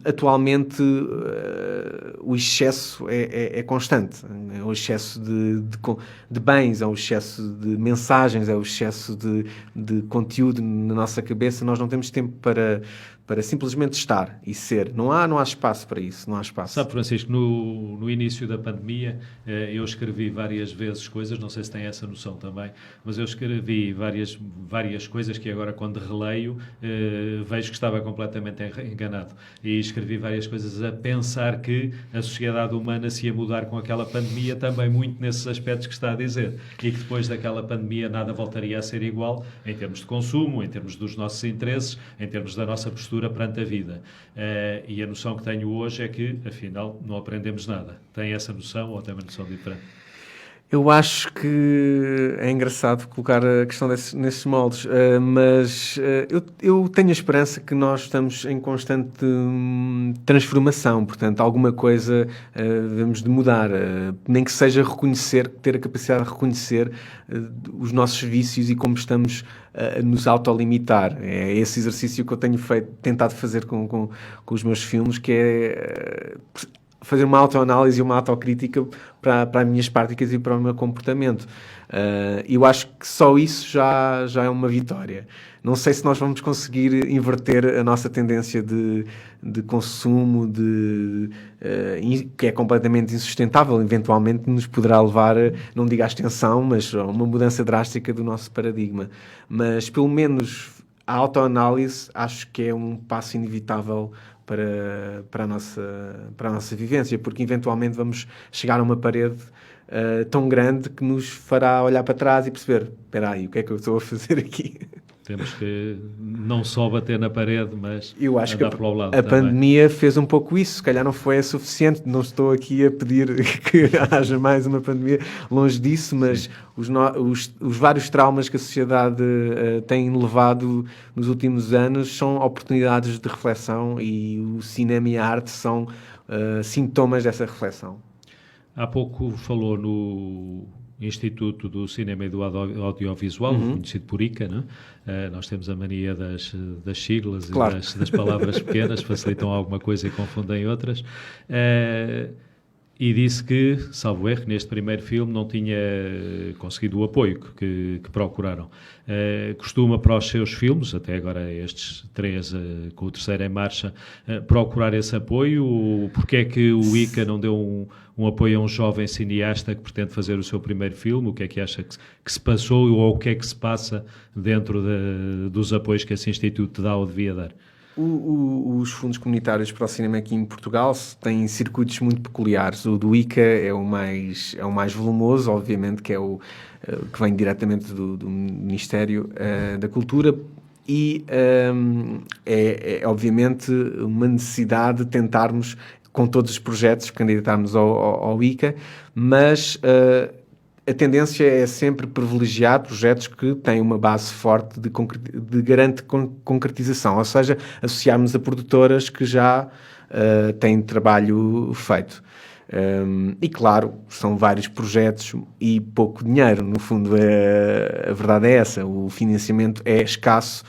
Speaker 3: atualmente o excesso é constante. É o excesso de bens, é o excesso de mensagens, é o excesso de conteúdo na nossa cabeça. Nós não temos tempo para simplesmente estar e ser. Não há espaço para isso. Não há espaço.
Speaker 2: Sabe, Francisco, no início da pandemia, eu escrevi várias vezes coisas, não sei se tem essa noção também, mas eu escrevi várias coisas que agora, quando releio, vejo que estava completamente enganado. E escrevi várias coisas a pensar que a sociedade humana se ia mudar com aquela pandemia, também muito nesses aspectos que está a dizer. E que depois daquela pandemia nada voltaria a ser igual, em termos de consumo, em termos dos nossos interesses, em termos da nossa postura perante a vida. E a noção que tenho hoje é que, afinal, não aprendemos nada. Tem essa noção ou tem uma noção diferente?
Speaker 3: Eu acho que é engraçado colocar a questão nesses moldes, mas eu tenho a esperança que nós estamos em constante transformação, portanto, alguma coisa devemos de mudar, nem que seja ter a capacidade de reconhecer os nossos vícios e como estamos a nos autolimitar. É esse exercício que eu tenho tentado fazer com os meus filmes, que é fazer uma autoanálise e uma autocrítica para as minhas práticas e para o meu comportamento. Eu acho que só isso já é uma vitória. Não sei se nós vamos conseguir inverter a nossa tendência de consumo, que é completamente insustentável. Eventualmente nos poderá levar, não digo à extensão, mas a uma mudança drástica do nosso paradigma. Mas, pelo menos, a autoanálise acho que é um passo inevitável para a nossa vivência, porque eventualmente vamos chegar a uma parede tão grande que nos fará olhar para trás e perceber, espera aí, o que é que eu estou a fazer aqui?
Speaker 2: Temos que não só bater na parede, mas
Speaker 3: eu acho que
Speaker 2: para o lado
Speaker 3: a
Speaker 2: também.
Speaker 3: pandemia fez um pouco isso, se calhar não foi suficiente, não estou aqui a pedir que haja mais uma pandemia, longe disso, mas os vários traumas que a sociedade tem levado nos últimos anos são oportunidades de reflexão e o cinema e a arte são sintomas dessa reflexão.
Speaker 2: Há pouco falou no Instituto do Cinema e do Audiovisual, conhecido por ICA, não é? Nós temos a mania das siglas, claro, e das palavras pequenas, facilitam alguma coisa e confundem outras. E disse que, salvo erro, neste primeiro filme não tinha conseguido o apoio que procuraram. Costuma para os seus filmes, até agora estes 3, com o terceiro em marcha, procurar esse apoio? Porque é que o ICA não deu um apoio a um jovem cineasta que pretende fazer o seu primeiro filme? O que é que acha que se passou ou o que é que se passa dentro dos apoios que esse Instituto dá ou devia dar?
Speaker 3: Os fundos comunitários para o cinema aqui em Portugal têm circuitos muito peculiares. O do ICA é o mais volumoso, obviamente, que é o que vem diretamente do Ministério da Cultura, e é obviamente uma necessidade de tentarmos, com todos os projetos, candidatarmos ao ICA, mas a tendência é sempre privilegiar projetos que têm uma base forte de garante concretização, ou seja, associarmos a produtoras que já têm trabalho feito. E claro, são vários projetos e pouco dinheiro, no fundo a verdade é essa, o financiamento é escasso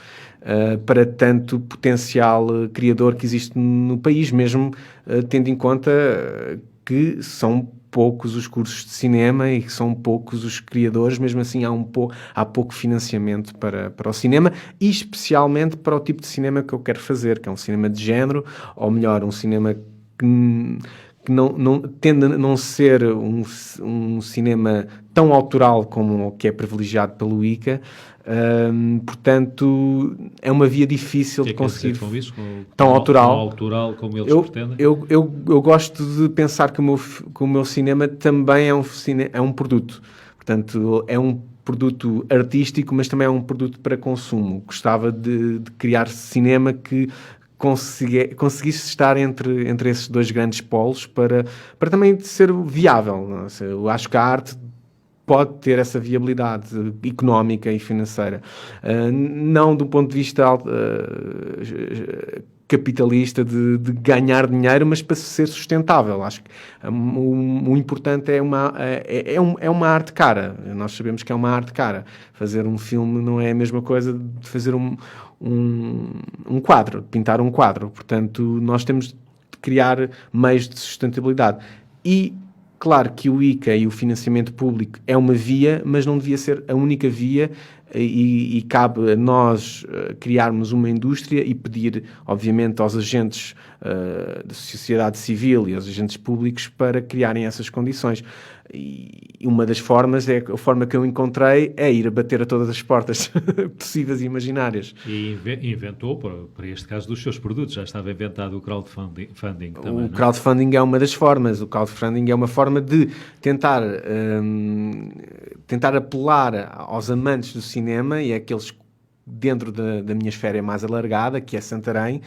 Speaker 3: para tanto potencial criador que existe no país, mesmo tendo em conta que são poucos os cursos de cinema e que são poucos os criadores, mesmo assim há pouco financiamento para o cinema, e especialmente para o tipo de cinema que eu quero fazer, que é um cinema de género, ou melhor, um cinema que não tende a não ser um cinema tão autoral como o que é privilegiado pelo ICA. Portanto, é uma via difícil de conseguir
Speaker 2: com isso,
Speaker 3: tão autoral.
Speaker 2: Tão autoral como eles pretendem?
Speaker 3: Eu gosto de pensar que o meu cinema também é um produto. Portanto, é um produto artístico, mas também é um produto para consumo. Gostava de criar cinema que conseguisse estar entre esses dois grandes polos para também ser viável. Não é? Eu acho que a arte pode ter essa viabilidade económica e financeira. Não do ponto de vista capitalista de ganhar dinheiro, mas para ser sustentável. Acho que o importante é uma arte cara. Nós sabemos que é uma arte cara. Fazer um filme não é a mesma coisa de fazer um quadro, pintar um quadro. Portanto, nós temos criar meios de sustentabilidade. E claro que o ICA e o financiamento público é uma via, mas não devia ser a única via, e cabe a nós criarmos uma indústria e pedir, obviamente, aos agentes da sociedade civil e aos agentes públicos para criarem essas condições. E uma das formas, a forma que eu encontrei, é ir a bater a todas as portas possíveis e imaginárias.
Speaker 2: E inventou, para este caso, dos seus produtos. Já estava inventado o crowdfunding também.
Speaker 3: O crowdfunding é uma das formas. O crowdfunding é uma forma de tentar apelar aos amantes do cinema e àqueles dentro da minha esfera mais alargada, que é Santarém,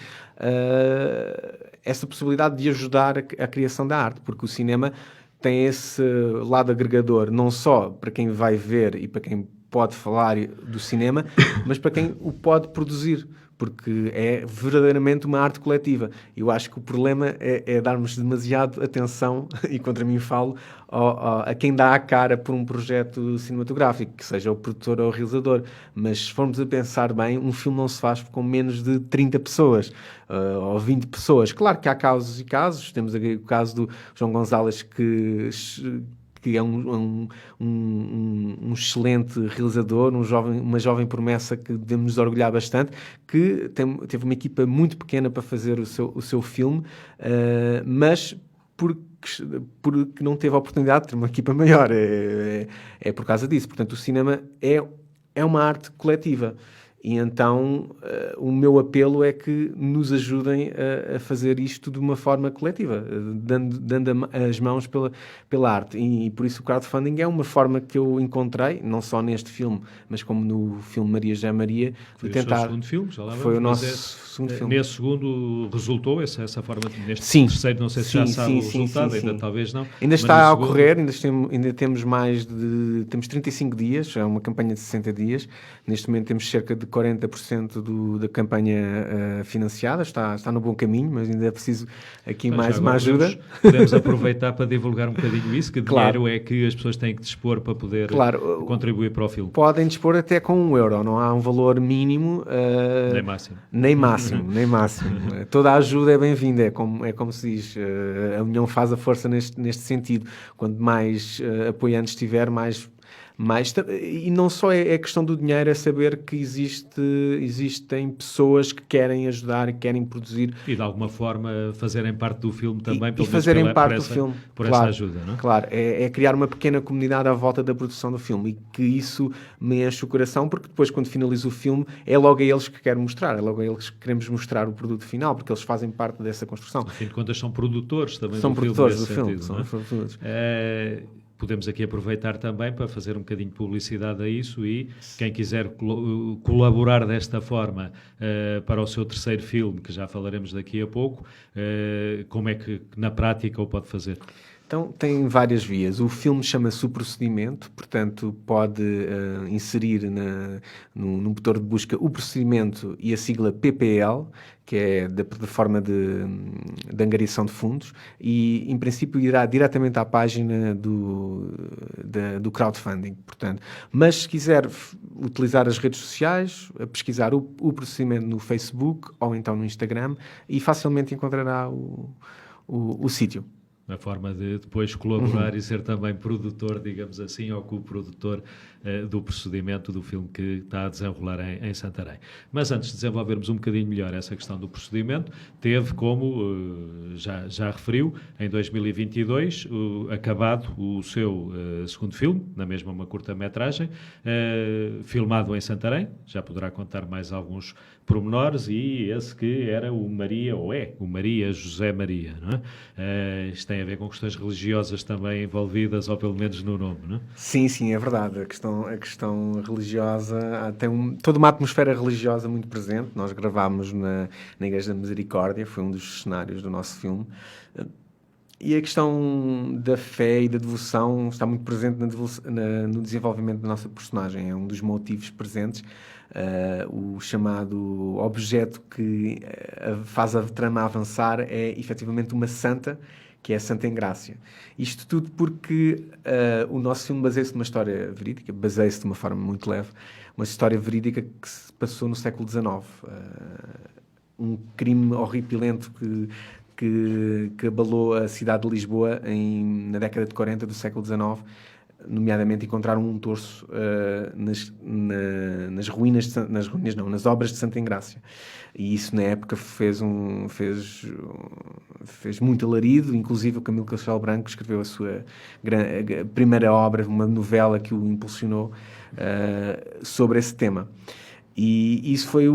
Speaker 3: essa possibilidade de ajudar a criação da arte, porque o cinema tem esse lado agregador, não só para quem vai ver e para quem pode falar do cinema, mas para quem o pode produzir, porque é verdadeiramente uma arte coletiva. Eu acho que o problema é darmos demasiado atenção, e contra mim falo, a quem dá a cara por um projeto cinematográfico, que seja o produtor ou o realizador. Mas se formos a pensar bem, um filme não se faz com menos de 30 pessoas, ou 20 pessoas. Claro que há casos e casos. Temos aqui o caso do João Gonzalez, que é um excelente realizador, uma jovem promessa que devemos nos orgulhar bastante, que teve uma equipa muito pequena para fazer o seu filme, mas porque não teve a oportunidade de ter uma equipa maior. É por causa disso. Portanto, o cinema é uma arte coletiva. E então o meu apelo é que nos ajudem a fazer isto de uma forma coletiva, dando as mãos pela arte. E por isso o crowdfunding é uma forma que eu encontrei, não só neste filme, mas como no filme Maria José Maria,
Speaker 2: foi
Speaker 3: de tentar...
Speaker 2: o seu segundo filme, já lá vamos.
Speaker 3: Foi o nosso segundo filme.
Speaker 2: Nesse segundo resultou essa forma, neste
Speaker 3: sim.
Speaker 2: terceiro, não sei se já sabe o resultado, ainda talvez não.
Speaker 3: Ainda está a ocorrer, ainda temos temos 35 dias, é uma campanha de 60 dias, neste momento temos cerca de 40% da campanha financiada, está no bom caminho, mas ainda é preciso aqui mais uma ajuda.
Speaker 2: Podemos aproveitar para divulgar um bocadinho isso, que dinheiro é que as pessoas têm que dispor para poder contribuir para o filme.
Speaker 3: Podem dispor até com €1, não há um valor mínimo. Nem máximo. Toda a ajuda é bem-vinda, é como se diz, a união faz a força neste sentido. Quanto mais apoiantes tiver, mais... E não só é questão do dinheiro, é saber que existem pessoas que querem ajudar e querem produzir.
Speaker 2: E de alguma forma fazerem parte do filme também.
Speaker 3: E fazerem parte do filme.
Speaker 2: Por essa ajuda, não é?
Speaker 3: Claro, é criar uma pequena comunidade à volta da produção do filme, e que isso me enche o coração, porque depois, quando finalizo o filme, é logo a eles que quero mostrar, é logo a eles que queremos mostrar o produto final, porque eles fazem parte dessa construção.
Speaker 2: No fim de contas, são produtores também
Speaker 3: do filme. São produtores do filme.
Speaker 2: São produtores. Podemos aqui aproveitar também para fazer um bocadinho de publicidade a isso, e quem quiser colaborar desta forma para o seu terceiro filme, que já falaremos daqui a pouco, como é que na prática o pode fazer?
Speaker 3: Então, tem várias vias. O filme chama-se O Procedimento, portanto, pode inserir no motor de busca o procedimento e a sigla PPL, que é da plataforma de angariação de fundos, e, em princípio, irá diretamente à página do crowdfunding. Portanto, mas, se quiser utilizar as redes sociais, pesquisar o procedimento no Facebook ou então no Instagram, e facilmente encontrará o sítio.
Speaker 2: A forma de depois colaborar e ser também produtor, digamos assim, ou co-produtor do procedimento do filme que está a desenrolar em Santarém. Mas antes de desenvolvermos um bocadinho melhor essa questão do procedimento, teve, como já referiu, em 2022, acabado o seu segundo filme, na mesma uma curta-metragem, filmado em Santarém. Já poderá contar mais alguns pormenores, e esse que era o Maria José Maria, não é? Isto tem a ver com questões religiosas também envolvidas, ou pelo menos no nome, não é?
Speaker 3: Sim, é verdade. A questão religiosa tem toda uma atmosfera religiosa muito presente. Nós gravámos na Igreja da Misericórdia, foi um dos cenários do nosso filme. E a questão da fé e da devoção está muito presente no desenvolvimento da nossa personagem. É um dos motivos presentes. O chamado objeto que faz a trama avançar é efetivamente uma santa, que é a Santa Engrácia. Isto tudo porque o nosso filme baseia-se numa história verídica, baseia-se de uma forma muito leve, uma história verídica que se passou no século XIX. Um crime horripilante que que abalou a cidade de Lisboa na década de 40 do século XIX, nomeadamente encontraram um torso nas ruínas, nas obras de Santa Engrácia. E isso na época fez muito alarido, inclusive o Camilo Castelo Branco escreveu a sua primeira obra, uma novela que o impulsionou sobre esse tema. E isso foi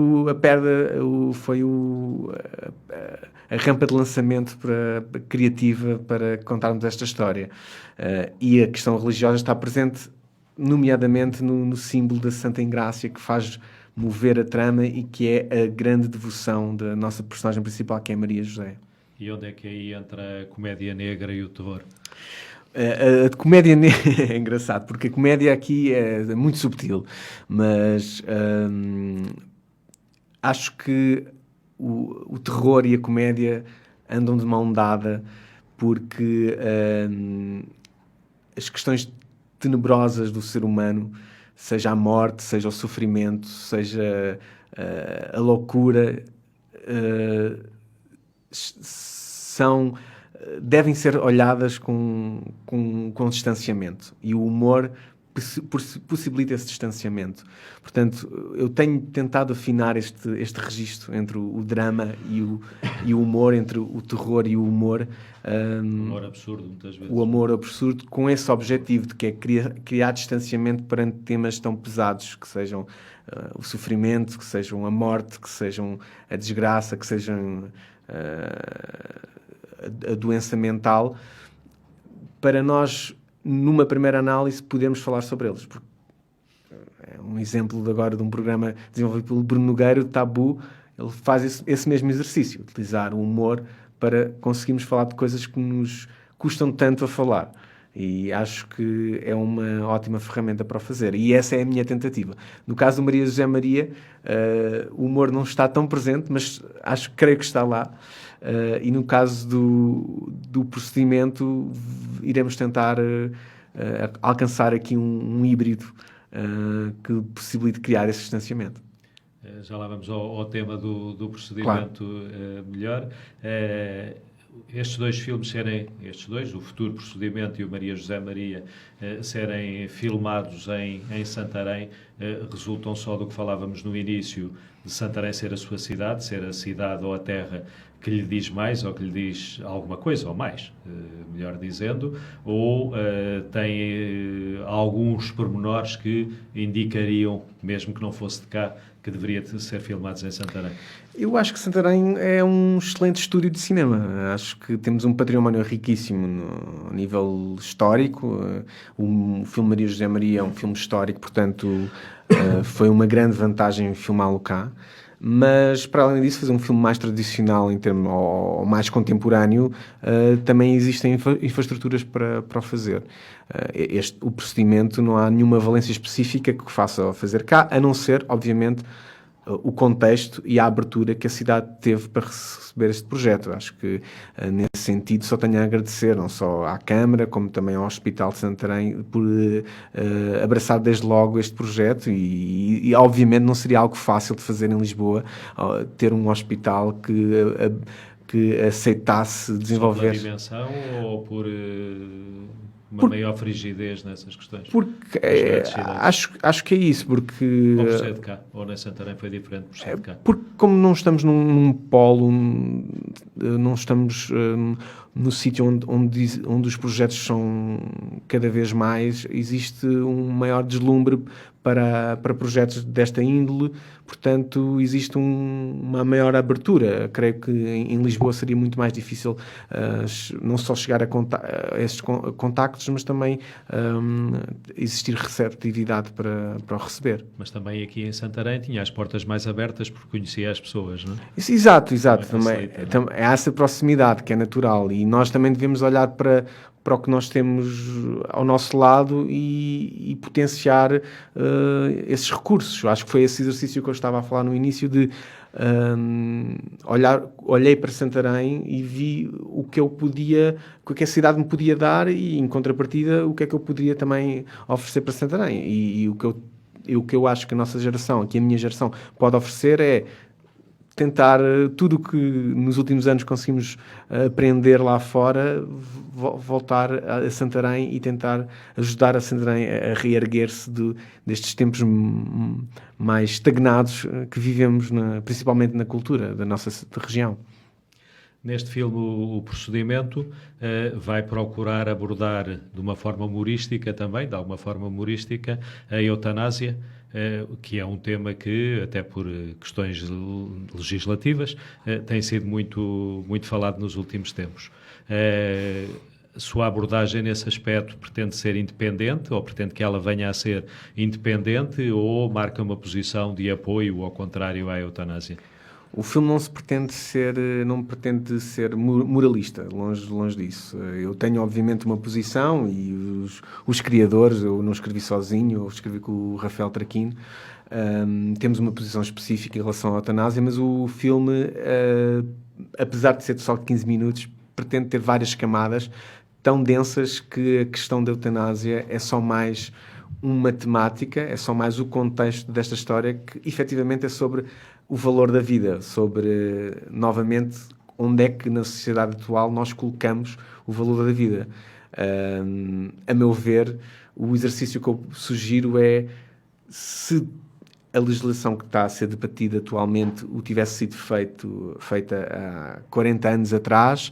Speaker 3: a rampa de lançamento criativa para contarmos esta história. E a questão religiosa está presente, nomeadamente no símbolo da Santa Engrácia, que faz mover a trama e que é a grande devoção da nossa personagem principal, que é Maria José.
Speaker 2: E onde é que aí entra a comédia negra e o terror?
Speaker 3: A comédia é engraçado, porque a comédia aqui é muito subtil, mas acho que o terror e a comédia andam de mão dada, porque as questões tenebrosas do ser humano, seja a morte, seja o sofrimento, seja a loucura, devem ser olhadas com distanciamento, e o humor possibilita esse distanciamento. Portanto, eu tenho tentado afinar este registro entre o drama e o humor, entre o terror e o humor.
Speaker 2: O humor absurdo, muitas vezes.
Speaker 3: O humor absurdo, com esse objetivo de que é criar distanciamento perante temas tão pesados, que sejam o sofrimento, que sejam a morte, que sejam a desgraça, que sejam a doença mental, para nós, numa primeira análise, podermos falar sobre eles. Porque é um exemplo agora de um programa desenvolvido pelo Bruno Nogueira, Tabu. Ele faz esse mesmo exercício, utilizar o humor para conseguirmos falar de coisas que nos custam tanto a falar. E acho que é uma ótima ferramenta para o fazer. E essa é a minha tentativa. No caso do Maria José Maria, o humor não está tão presente, mas creio que está lá. E no caso do procedimento, iremos tentar alcançar aqui um híbrido que possibilite criar esse distanciamento.
Speaker 2: Já lá vamos ao tema do procedimento, claro. Melhor. Estes dois filmes o Futuro Procedimento e o Maria José Maria, serem filmados em Santarém, resultam só do que falávamos no início, de Santarém ser a sua cidade, ser a cidade ou a terra que lhe diz mais, ou que lhe diz alguma coisa, ou mais, melhor dizendo, ou tem alguns pormenores que indicariam, mesmo que não fosse de cá, que deveria ser filmados em Santarém?
Speaker 3: Eu acho que Santarém é um excelente estúdio de cinema. Acho que temos um património riquíssimo no nível histórico. O filme Maria José Maria é um filme histórico, portanto, foi uma grande vantagem filmá-lo cá. Mas, para além disso, fazer um filme mais tradicional ou mais contemporâneo, também existem infraestruturas para o fazer. O procedimento, não há nenhuma valência específica que o faça fazer cá, a não ser, obviamente, o contexto e a abertura que a cidade teve para receber este projeto. Acho que, nesse sentido, só tenho a agradecer não só à Câmara, como também ao Hospital de Santarém, por abraçar desde logo este projeto e obviamente não seria algo fácil de fazer em Lisboa, ter um hospital que aceitasse desenvolver...
Speaker 2: Só pela dimensão ou por... uma maior frigidez nessas questões?
Speaker 3: Porque acho que é isso, porque...
Speaker 2: Ou por ser de cá, ou na Santarém foi diferente por ser de cá?
Speaker 3: Porque como não estamos num polo, não estamos no sítio onde os projetos são cada vez mais, existe um maior deslumbre para projetos desta índole, portanto existe uma maior abertura. Creio que em Lisboa seria muito mais difícil não só chegar a esses contactos, mas também existir receptividade para o receber.
Speaker 2: Mas também aqui em Santarém tinha as portas mais abertas porque conhecia as pessoas, não é?
Speaker 3: Exato. Também é essa proximidade que é natural, e nós também devemos olhar para o que nós temos ao nosso lado e potenciar esses recursos. Eu acho que foi esse exercício que eu estava a falar no início de olhei para Santarém e vi o que a cidade me podia dar, e em contrapartida o que é que eu poderia também oferecer para Santarém. E o que eu acho que a nossa geração, que a minha geração pode oferecer é tentar tudo o que nos últimos anos conseguimos aprender lá fora, voltar a Santarém e tentar ajudar a Santarém a reerguer-se destes tempos mais estagnados que vivemos, principalmente na cultura da nossa região.
Speaker 2: Neste filme, o procedimento vai procurar abordar de uma forma humorística também, de alguma forma humorística, a eutanásia, que é um tema que, até por questões legislativas, tem sido muito, muito falado nos últimos tempos. A sua abordagem nesse aspecto pretende ser independente, ou pretende que ela venha a ser independente, ou marca uma posição de apoio, ao contrário, à eutanásia?
Speaker 3: O filme não pretende ser moralista, longe disso. Eu tenho, obviamente, uma posição e os criadores, eu não escrevi sozinho, eu escrevi com o Rafael Traquino, temos uma posição específica em relação à eutanásia, mas o filme, apesar de ser só de 15 minutos, pretende ter várias camadas tão densas que a questão da eutanásia é só mais uma temática, é só mais o contexto desta história, que efetivamente é sobre o valor da vida, sobre, novamente, onde é que na sociedade atual nós colocamos o valor da vida. A meu ver, o exercício que eu sugiro é, se a legislação que está a ser debatida atualmente o tivesse sido feita há 40 anos atrás,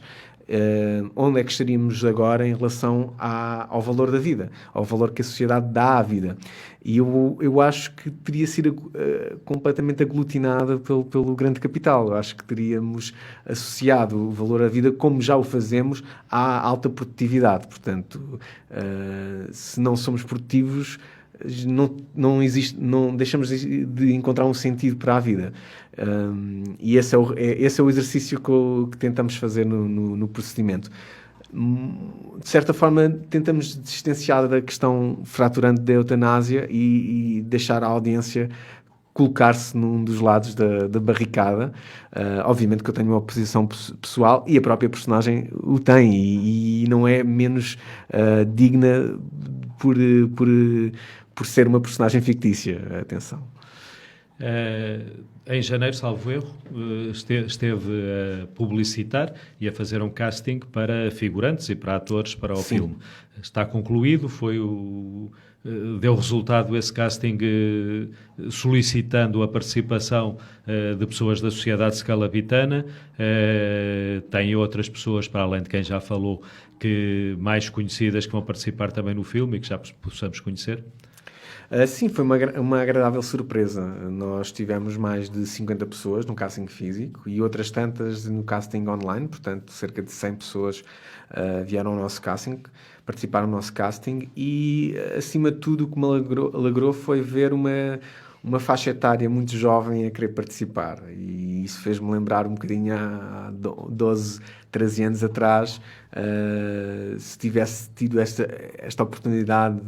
Speaker 3: onde é que estaríamos agora em relação ao valor da vida, ao valor que a sociedade dá à vida. E eu acho que teria sido completamente aglutinada pelo grande capital. Eu acho que teríamos associado o valor à vida, como já o fazemos, à alta produtividade. Portanto, se não somos produtivos, não deixamos de encontrar um sentido para a vida. E esse é o exercício que tentamos fazer no procedimento. De certa forma, tentamos distanciar da questão fraturante da eutanásia e deixar a audiência colocar-se num dos lados da barricada. Obviamente que eu tenho uma posição pessoal e a própria personagem o tem, e não é menos digna por ser uma personagem fictícia. Atenção.
Speaker 2: Em janeiro, salvo erro, esteve a publicitar e a fazer um casting para figurantes e para atores para o
Speaker 3: Sim.
Speaker 2: filme. Está concluído, deu resultado esse casting, solicitando a participação de pessoas da sociedade scalabitana. Tem outras pessoas, para além de quem já falou, mais conhecidas, que vão participar também no filme e que já possamos conhecer?
Speaker 3: Sim, foi uma agradável surpresa. Nós tivemos mais de 50 pessoas no casting físico e outras tantas no casting online, portanto, cerca de 100 pessoas vieram ao nosso casting, participaram do nosso casting, e, acima de tudo, o que me alegrou foi ver uma faixa etária muito jovem a querer participar, e isso fez-me lembrar um bocadinho há 12, 13 anos atrás, se tivesse tido esta oportunidade,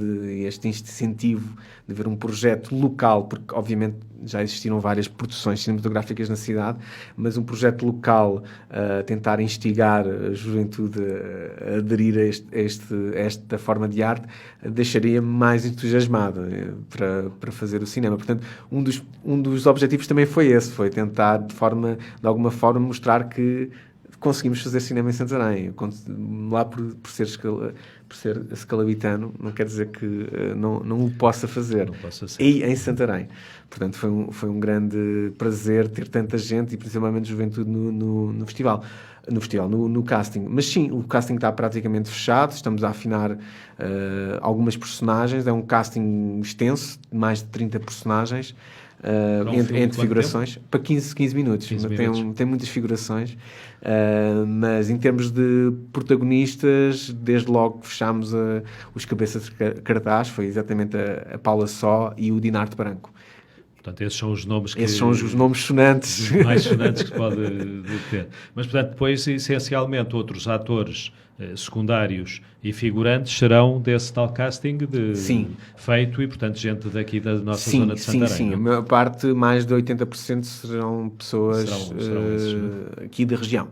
Speaker 3: este incentivo de ver um projeto local, porque obviamente já existiram várias produções cinematográficas na cidade, mas um projeto local a tentar instigar a juventude a aderir a esta forma de arte, deixaria-me mais entusiasmado para fazer o cinema. Portanto, um dos objetivos também foi esse, foi tentar de alguma forma mostrar que conseguimos fazer cinema em Santarém. Lá por ser scalabitano, não quer dizer que não o possa fazer.
Speaker 2: Não possa ser.
Speaker 3: E em Santarém. Portanto, foi um grande prazer ter tanta gente e principalmente juventude no festival. No casting. Mas sim, o casting está praticamente fechado, estamos a afinar algumas personagens, é um casting extenso, de mais de 30 personagens, entre figurações, para 15 minutos. Tem muitas figurações, mas em termos de protagonistas, desde logo fechámos os cabeças de cartaz, foi exatamente a Paula Só e o Dinarte Branco.
Speaker 2: Portanto, esses são os nomes
Speaker 3: sonantes.
Speaker 2: Mais sonantes que pode ter. Mas, portanto, depois, essencialmente, outros atores secundários e figurantes serão desse tal casting feito, e, portanto, gente daqui da nossa zona de Santarém.
Speaker 3: Sim. A maior parte, mais de 80%, serão pessoas aqui da região.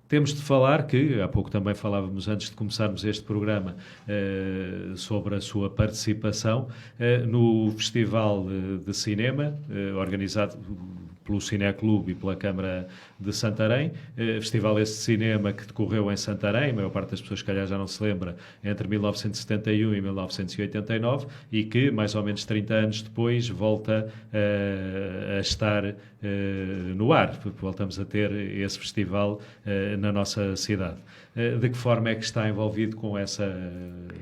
Speaker 2: Temos de falar que, há pouco também falávamos, antes de começarmos este programa, sobre a sua participação no Festival de Cinema, organizado pelo Cineclube e pela Câmara de Santarém. Festival esse de cinema que decorreu em Santarém, a maior parte das pessoas, se calhar, já não se lembra, entre 1971 e 1989, e que, mais ou menos 30 anos depois, volta a estar no ar. Voltamos a ter esse festival na nossa cidade. De que forma é que está envolvido com essa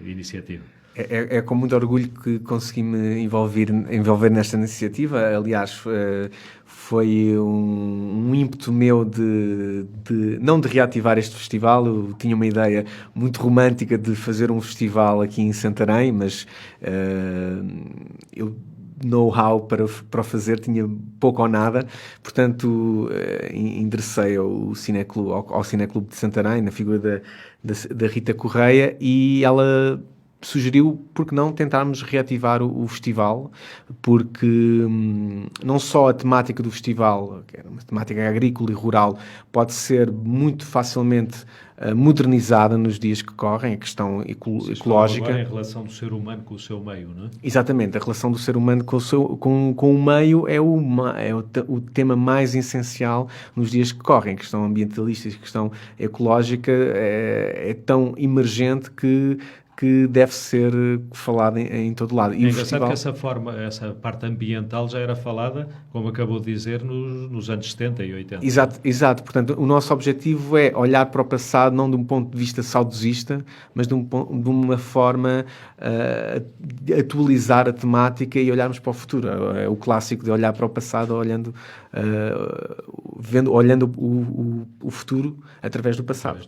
Speaker 2: iniciativa?
Speaker 3: É com muito orgulho que consegui me envolver nesta iniciativa. Aliás, foi um ímpeto meu não de reativar este festival. Eu tinha uma ideia muito romântica de fazer um festival aqui em Santarém, mas eu know-how para o fazer tinha pouco ou nada, portanto enderecei ao Cineclube de Santarém, na figura da Rita Correia, e ela sugeriu, por que não, tentarmos reativar o festival, porque não só a temática do festival, que era uma temática agrícola e rural, pode ser muito facilmente modernizada nos dias que correm, a questão ecológica.
Speaker 2: Agora, em relação do ser humano com o seu meio, não é?
Speaker 3: Exatamente, a relação do ser humano com o meio é o tema mais essencial nos dias que correm. A questão ambientalista e a questão ecológica é tão emergente que deve ser falada em todo lado. E
Speaker 2: é engraçado que essa parte ambiental já era falada, como acabou de dizer, nos anos 70 e 80.
Speaker 3: Exato. Portanto, o nosso objetivo é olhar para o passado não de um ponto de vista saudosista, mas de uma forma atualizar a temática e olharmos para o futuro. É o clássico de olhar para o passado olhando o futuro através do passado.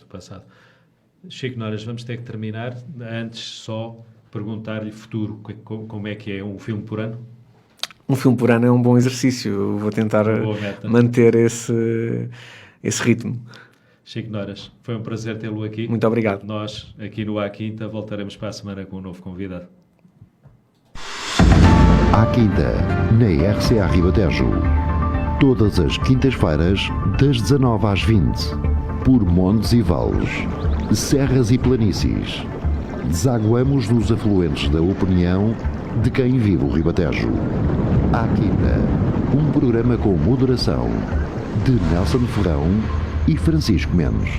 Speaker 2: Chico Noras, vamos ter que terminar. Antes, só perguntar-lhe futuro. Como é que é um filme por ano?
Speaker 3: Um filme por ano é um bom exercício. Eu vou tentar manter esse ritmo.
Speaker 2: Chico Noras, foi um prazer tê-lo aqui.
Speaker 3: Muito obrigado.
Speaker 2: Nós, aqui no À Quinta, voltaremos para a semana com um novo convidado.
Speaker 1: À Quinta, na RCA Ribatejo. Todas as quintas-feiras, das 19 às 20. Por montes e vales, serras e planícies. Desaguamos nos afluentes da opinião de quem vive o Ribatejo. À Quinta, um programa com moderação de Nelson Ferrão e Francisco Mendes.